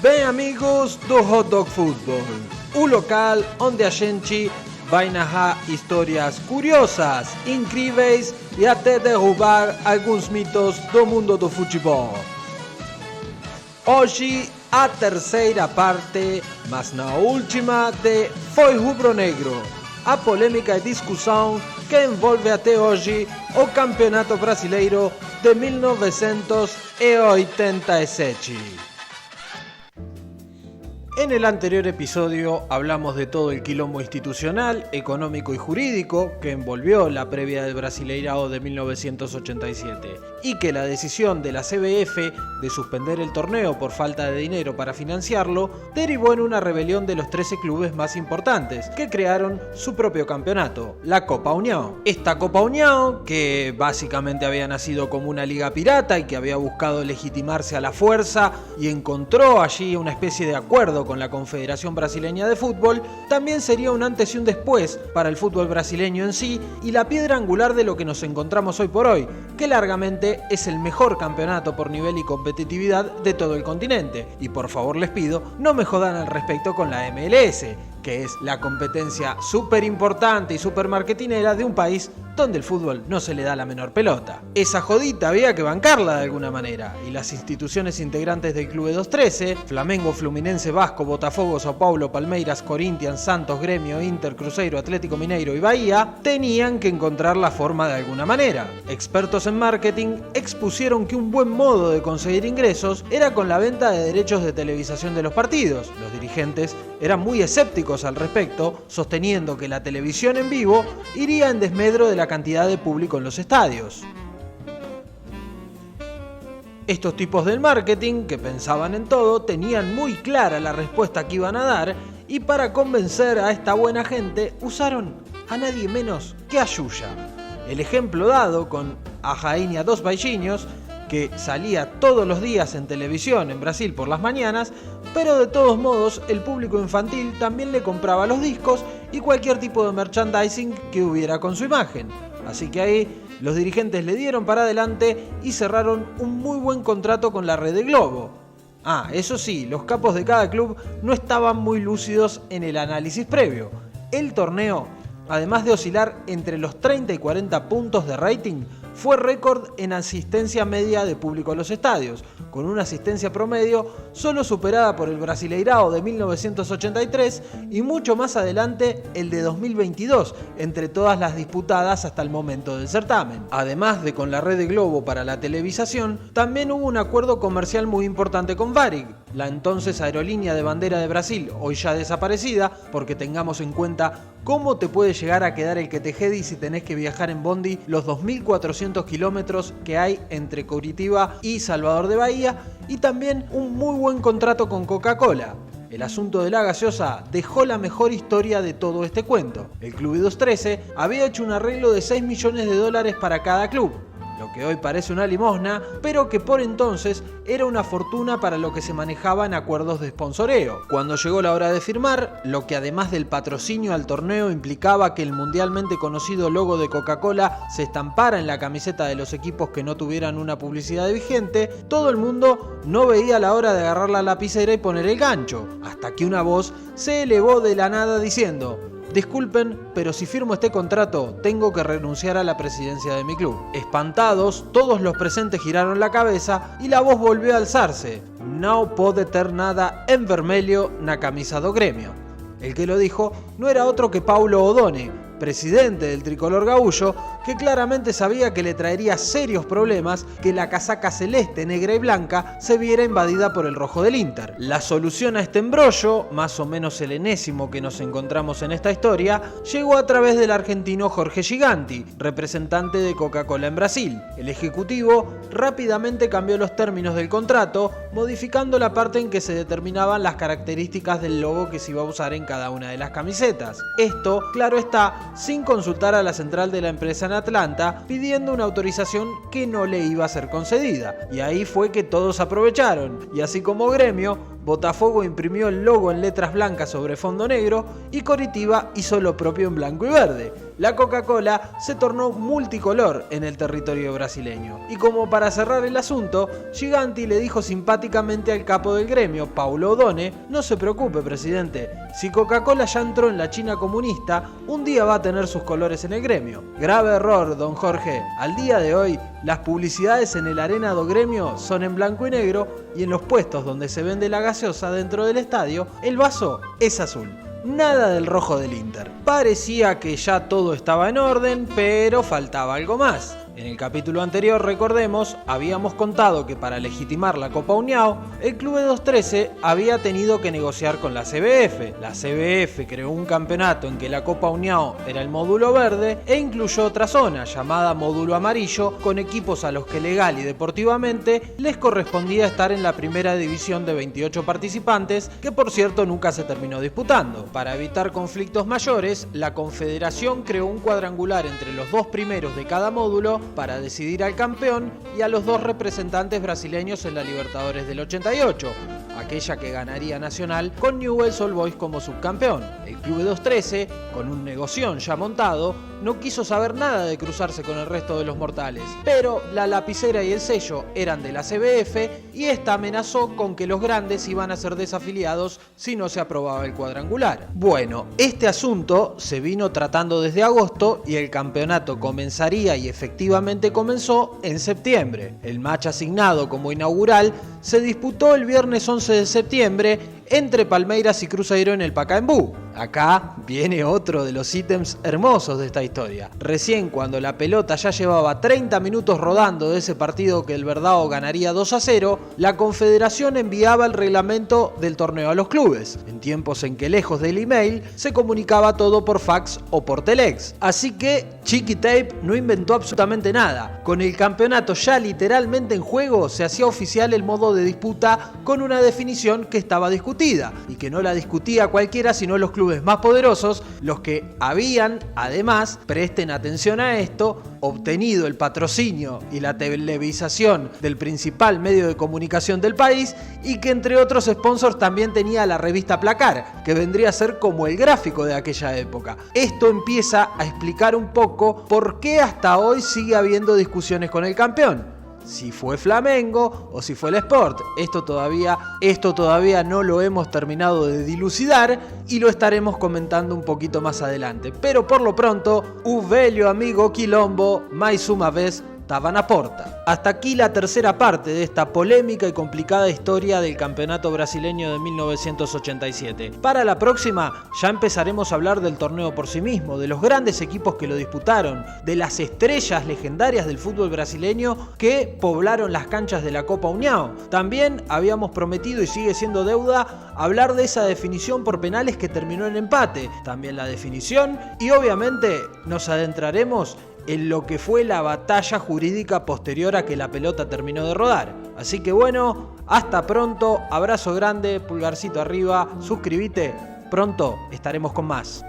Bem, amigos do Hot Dog Football, o local onde a gente vai narrar histórias curiosas, incríveis e até derrubar alguns mitos do mundo do futebol. Hoje, a terceira parte, mas na última, de Foi Rubro Negro, a polêmica e discussão que envolve até hoje o Campeonato Brasileiro de 1987. En el anterior episodio hablamos de todo el quilombo institucional, económico y jurídico que envolvió la previa del Brasileirao de 1987 y que la decisión de la CBF de suspender el torneo por falta de dinero para financiarlo derivó en una rebelión de los 13 clubes más importantes que crearon su propio campeonato, la Copa União. Esta Copa União, que básicamente había nacido como una liga pirata y que había buscado legitimarse a la fuerza y encontró allí una especie de acuerdo con la Confederación Brasileña de Fútbol, también sería un antes y un después para el fútbol brasileño en sí y la piedra angular de lo que nos encontramos hoy por hoy, que largamente es el mejor campeonato por nivel y competitividad de todo el continente. Y por favor les pido, no me jodan al respecto con la MLS, que es la competencia súper importante y súper marketinera de un país donde el fútbol no se le da la menor pelota. Esa jodita había que bancarla de alguna manera, y las instituciones integrantes del Clube 213, Flamengo, Fluminense, Vasco, Botafogo, Sao Paulo, Palmeiras, Corinthians, Santos, Gremio, Inter, Cruzeiro, Atlético Mineiro y Bahía, tenían que encontrar la forma de alguna manera. Expertos en marketing expusieron que un buen modo de conseguir ingresos era con la venta de derechos de televisación de los partidos. Los dirigentes eran muy escépticos al respecto, sosteniendo que la televisión en vivo iría en desmedro de la cantidad de público en los estadios. Estos tipos del marketing, que pensaban en todo, tenían muy clara la respuesta que iban a dar y para convencer a esta buena gente usaron a nadie menos que a Xuxa. El ejemplo dado con a Rainha dos Baixinhos, que salía todos los días en televisión en Brasil por las mañanas, pero de todos modos el público infantil también le compraba los discos y cualquier tipo de merchandising que hubiera con su imagen. Así que ahí los dirigentes le dieron para adelante y cerraron un muy buen contrato con la red de Globo. Eso sí, los capos de cada club no estaban muy lúcidos en el análisis previo. El torneo, además de oscilar entre los 30 y 40 puntos de rating, fue récord en asistencia media de público a los estadios, con una asistencia promedio solo superada por el Brasileirao de 1983 y mucho más adelante el de 2022, entre todas las disputadas hasta el momento del certamen. Además de con la red de Globo para la televisación, también hubo un acuerdo comercial muy importante con Varig, la entonces aerolínea de bandera de Brasil, hoy ya desaparecida, porque tengamos en cuenta cómo te puede llegar a quedar el quetejedi si tenés que viajar en bondi los 2.400 kilómetros que hay entre Curitiba y Salvador de Bahía, y también un muy buen contrato con Coca-Cola. El asunto de la gaseosa dejó la mejor historia de todo este cuento. El Clube 213 había hecho un arreglo de 6 millones de dólares para cada club, lo que hoy parece una limosna, pero que por entonces era una fortuna para lo que se manejaba en acuerdos de sponsoreo. Cuando llegó la hora de firmar, lo que además del patrocinio al torneo implicaba que el mundialmente conocido logo de Coca-Cola se estampara en la camiseta de los equipos que no tuvieran una publicidad vigente, todo el mundo no veía la hora de agarrar la lapicera y poner el gancho, hasta que una voz se elevó de la nada diciendo: disculpen, pero si firmo este contrato, tengo que renunciar a la presidencia de mi club. Espantados, todos los presentes giraron la cabeza y la voz volvió a alzarse: no pode ter nada en vermelho na camisa do Gremio. El que lo dijo no era otro que Paulo Odone, presidente del tricolor gaullo, que claramente sabía que le traería serios problemas que la casaca celeste, negra y blanca se viera invadida por el rojo del Inter. La solución a este embrollo, más o menos el enésimo que nos encontramos en esta historia, llegó a través del argentino Jorge Giganti, representante de Coca-Cola en Brasil. El ejecutivo rápidamente cambió los términos del contrato, modificando la parte en que se determinaban las características del logo que se iba a usar en cada una de las camisetas. Esto, claro está, sin consultar a la central de la empresa en Atlanta, pidiendo una autorización que no le iba a ser concedida. Y ahí fue que todos aprovecharon, y así como Gremio, Botafogo imprimió el logo en letras blancas sobre fondo negro y Coritiba hizo lo propio en blanco y verde. La Coca-Cola se tornó multicolor en el territorio brasileño. Y como para cerrar el asunto, Giganti le dijo simpáticamente al capo del gremio, Paulo Odone: no se preocupe, presidente, si Coca-Cola ya entró en la China comunista, un día va a tener sus colores en el gremio. Grave error, don Jorge. Al día de hoy, las publicidades en el Arena do Gremio son en blanco y negro y en los puestos donde se vende la gaseosa dentro del estadio, el vaso es azul. Nada del rojo del Inter. Parecía que ya todo estaba en orden, pero faltaba algo más. En el capítulo anterior, recordemos, habíamos contado que para legitimar la Copa União, el Clube 213 había tenido que negociar con la CBF. La CBF creó un campeonato en que la Copa União era el módulo verde e incluyó otra zona llamada módulo amarillo, con equipos a los que legal y deportivamente les correspondía estar en la primera división de 28 participantes, que por cierto nunca se terminó disputando. Para evitar conflictos mayores, la Confederación creó un cuadrangular entre los dos primeros de cada módulo para decidir al campeón y a los dos representantes brasileños en la Libertadores del 88, aquella que ganaría Nacional con Newell's Old Boys como subcampeón. El Clube 213, con un negoción ya montado, no quiso saber nada de cruzarse con el resto de los mortales, pero la lapicera y el sello eran de la CBF y esta amenazó con que los grandes iban a ser desafiliados si no se aprobaba el cuadrangular. Bueno, este asunto se vino tratando desde agosto y el campeonato comenzaría y efectivamente comenzó en septiembre. El match asignado como inaugural se disputó el viernes 11 de septiembre entre Palmeiras y Cruzeiro en el Pacaembu. Acá viene otro de los ítems hermosos de esta historia. Recién cuando la pelota ya llevaba 30 minutos rodando de ese partido que el Verdão ganaría 2-0, la Confederación enviaba el reglamento del torneo a los clubes, en tiempos en que lejos del email se comunicaba todo por fax o por telex. Así que Chiqui Tape no inventó absolutamente nada. Con el campeonato ya literalmente en juego, se hacía oficial el modo de disputa con una definición que estaba discutida y que no la discutía cualquiera sino los clubes más poderosos, los que habían, además, presten atención a esto, obtenido el patrocinio y la televisación del principal medio de comunicación del país y que entre otros sponsors también tenía la revista Placar, que vendría a ser como el gráfico de aquella época. Esto empieza a explicar un poco por qué hasta hoy sigue habiendo discusiones con el campeón. Si fue Flamengo o si fue el Sport, esto todavía no lo hemos terminado de dilucidar y lo estaremos comentando un poquito más adelante. Pero por lo pronto, un velho amigo quilombo, mais uma vez estaban a porta. Hasta aquí la tercera parte de esta polémica y complicada historia del campeonato brasileño de 1987. Para la próxima ya empezaremos a hablar del torneo por sí mismo, de los grandes equipos que lo disputaron, de las estrellas legendarias del fútbol brasileño que poblaron las canchas de la Copa União. También habíamos prometido y sigue siendo deuda hablar de esa definición por penales que terminó en empate, también la definición y obviamente nos adentraremos en lo que fue la batalla jurídica posterior a que la pelota terminó de rodar. Así que bueno, hasta pronto, abrazo grande, pulgarcito arriba, suscríbete, pronto estaremos con más.